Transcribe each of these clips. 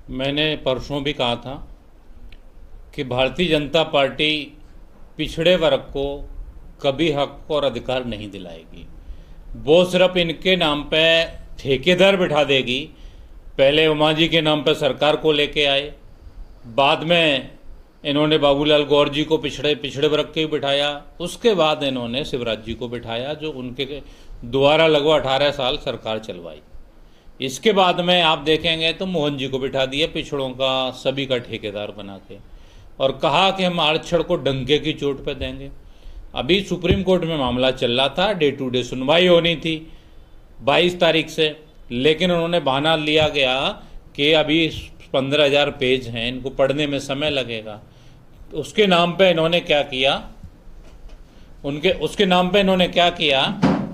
मैंने परसों भी कहा था कि भारतीय जनता पार्टी पिछड़े वर्ग को कभी हक और अधिकार नहीं दिलाएगी। वो सिर्फ इनके नाम पे ठेकेदार बिठा देगी। पहले उमा जी के नाम पे सरकार को लेके आए, बाद में इन्होंने बाबूलाल गौर जी को पिछड़े वर्ग के बिठाया, उसके बाद इन्होंने शिवराज जी को बिठाया जो उनके द्वारा लगभग 18 साल सरकार चलवाई। इसके बाद में आप देखेंगे तो मोहन जी को बिठा दिया पिछड़ों का सभी का ठेकेदार बना के, और कहा कि हम आरक्षण को डंके की चोट पे देंगे। अभी सुप्रीम कोर्ट में मामला चल रहा था, डे टू डे सुनवाई होनी थी 22 तारीख से, लेकिन उन्होंने बहाना लिया गया कि अभी 15,000 पेज हैं, इनको पढ़ने में समय लगेगा। उसके नाम पे इन्होंने क्या किया, उसके नाम पे इन्होंने क्या किया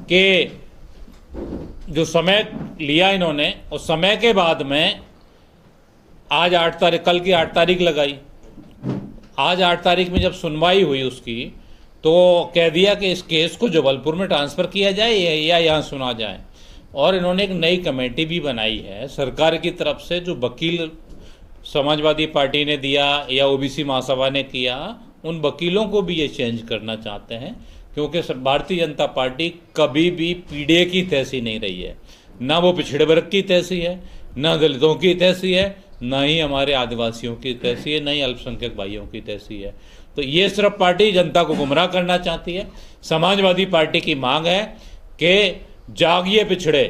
कि जो समय लिया इन्होंने, उस समय के बाद में आज 8 तारीख, कल की 8 तारीख लगाई। आज 8 तारीख में जब सुनवाई हुई उसकी, तो कह दिया कि इस केस को जबलपुर में ट्रांसफ़र किया जाए या यहाँ सुना जाए। और इन्होंने एक नई कमेटी भी बनाई है सरकार की तरफ से, जो वकील समाजवादी पार्टी ने दिया या ओबीसी महासभा ने किया, उन वकीलों को भी ये चेंज करना चाहते हैं, क्योंकि भारतीय जनता पार्टी कभी भी पीड़े की तैसी नहीं रही है। ना वो पिछड़े वर्ग की तैसी है, ना दलितों की तैसी है, ना ही हमारे आदिवासियों की तैसी है, ना ही अल्पसंख्यक भाइयों की तैसी है। तो ये सिर्फ पार्टी जनता को गुमराह करना चाहती है। समाजवादी पार्टी की मांग है कि जागिए पिछड़े,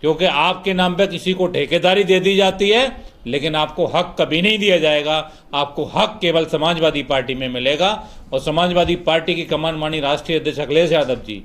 क्योंकि आपके नाम पे किसी को ठेकेदारी दे दी जाती है, लेकिन आपको हक कभी नहीं दिया जाएगा। आपको हक केवल समाजवादी पार्टी में मिलेगा। और समाजवादी पार्टी की कमान मानी राष्ट्रीय अध्यक्ष अखिलेश यादव जी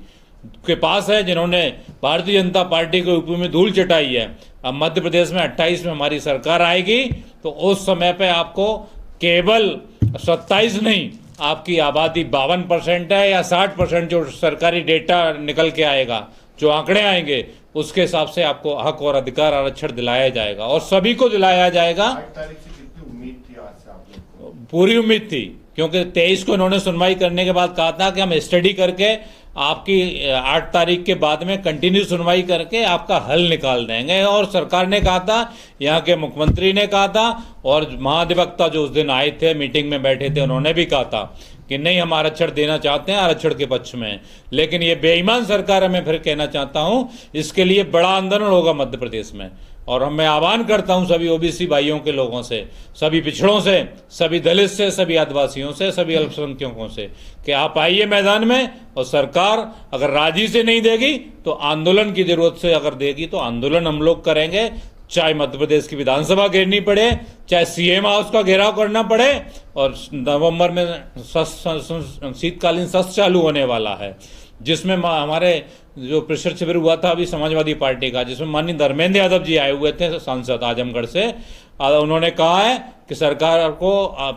के पास है, जिन्होंने भारतीय जनता पार्टी के ऊपर में धूल चटाई है। अब मध्य प्रदेश में 28 में हमारी सरकार आएगी, तो उस समय पे आपको केवल 27 नहीं, आपकी आबादी 52% है या 60%, जो सरकारी डेटा निकल के आएगा, जो आंकड़े आएंगे, उसके हिसाब से आपको हक और अधिकार आरक्षण दिलाया जाएगा और सभी को दिलाया जाएगा। 8 तारीख से कितनी उम्मीद थी आज से आप लोग को? पूरी उम्मीद थी, क्योंकि 23 को इन्होंने सुनवाई करने के बाद कहा था कि हम स्टडी करके आपकी 8 तारीख के बाद में कंटिन्यू सुनवाई करके आपका हल निकाल देंगे। और सरकार ने कहा था, यहाँ के मुख्यमंत्री ने कहा था, और महाधिवक्ता जो उस दिन आए थे मीटिंग में बैठे थे, उन्होंने भी कहा था कि नहीं, हम आरक्षण देना चाहते हैं, आरक्षण के पक्ष में। लेकिन ये बेईमान सरकार है, मैं फिर कहना चाहता हूं, इसके लिए बड़ा आंदोलन होगा मध्य प्रदेश में। और मैं आह्वान करता हूं सभी ओबीसी भाइयों के लोगों से, सभी पिछड़ों से, सभी दलित से, सभी आदिवासियों से, सभी अल्पसंख्यकों से कि आप आइए मैदान में। और सरकार अगर राजी से नहीं देगी तो आंदोलन की जरूरत से अगर देगी तो आंदोलन हम लोग करेंगे, चाहे मध्य प्रदेश की विधानसभा घेरनी पड़े, चाहे सीएम हाउस का घेराव करना पड़े। और नवंबर में शीतकालीन सत्र चालू होने वाला है, जिसमें हमारे जो प्रेशर शिविर हुआ था अभी समाजवादी पार्टी का, जिसमें माननीय धर्मेंद्र यादव जी आए हुए थे सांसद आजमगढ़ से। उन्होंने कहा है कि सरकार को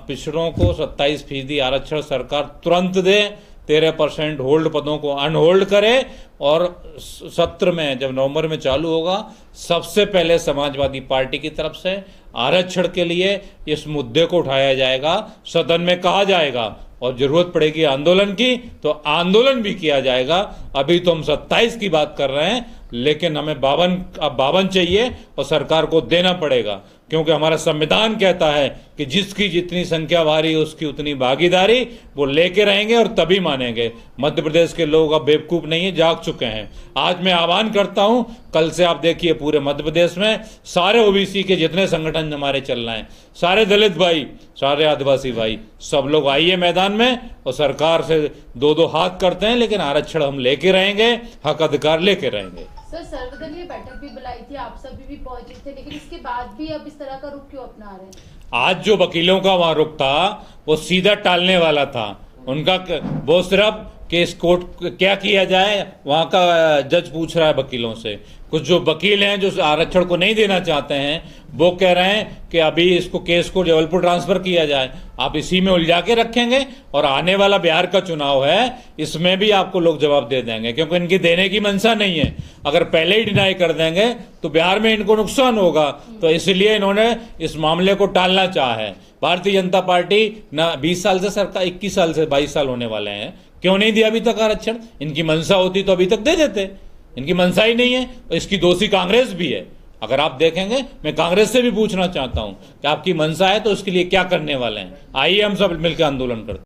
पिछड़ों को 27% आरक्षण सरकार तुरंत दे, 13% होल्ड पदों को अनहोल्ड करे, और सत्र में जब नवंबर में चालू होगा, सबसे पहले समाजवादी पार्टी की तरफ से आरक्षण के लिए इस मुद्दे को उठाया जाएगा, सदन में कहा जाएगा, और जरूरत पड़ेगी आंदोलन की तो आंदोलन भी किया जाएगा। अभी तो हम 27 की बात कर रहे हैं, लेकिन हमें 52 चाहिए और सरकार को देना पड़ेगा, क्योंकि हमारा संविधान कहता है कि जिसकी जितनी संख्या भारी उसकी उतनी भागीदारी, वो लेके रहेंगे और तभी मानेंगे। मध्य प्रदेश के लोग अब बेवकूफ नहीं है, जाग चुके हैं। आज मैं आह्वान करता हूं, कल से आप देखिए पूरे मध्य प्रदेश में सारे ओबीसी के जितने संगठन हमारे चल रहे हैं, सारे दलित भाई, सारे आदिवासी भाई, सब लोग आइए मैदान में, और सरकार से 2-2 हाथ करते हैं, लेकिन आरक्षण हम लेके रहेंगे, हक अधिकार लेके रहेंगे। सर, सर्वदलीय बैठक भी बुलाई थी, आप सभी भी पहुंचे थे, लेकिन इसके बाद भी अब इस तरह का रुख क्यों अपना रहे हैं? आज जो वकीलों का वहां रुख था वो सीधा टालने वाला था। उनका वो सिर्फ केस कोर्ट क्या किया जाए, वहां का जज पूछ रहा है वकीलों से। कुछ जो वकील हैं जो आरक्षण को नहीं देना चाहते हैं, वो कह रहे हैं कि अभी इसको केस को जबलपुर ट्रांसफर किया जाए। आप इसी में उलझा के रखेंगे, और आने वाला बिहार का चुनाव है, इसमें भी आपको लोग जवाब दे देंगे, क्योंकि इनकी देने की मंशा नहीं है। अगर पहले ही डिनाई कर देंगे तो बिहार में इनको नुकसान होगा, तो इसलिए इन्होंने इस मामले को टालना चाहा है। भारतीय जनता पार्टी ना 20 साल से सरकार, 21 साल से 22 साल होने वाले हैं, क्यों नहीं दिया अभी तक आरक्षण? इनकी मंशा होती तो अभी तक दे देते, इनकी मंशा ही नहीं है। और इसकी दोषी कांग्रेस भी है। अगर आप देखेंगे, मैं कांग्रेस से भी पूछना चाहता हूं कि आपकी मंशा है तो उसके लिए क्या करने वाले हैं। आइए हम सब मिलकर आंदोलन करते हैं।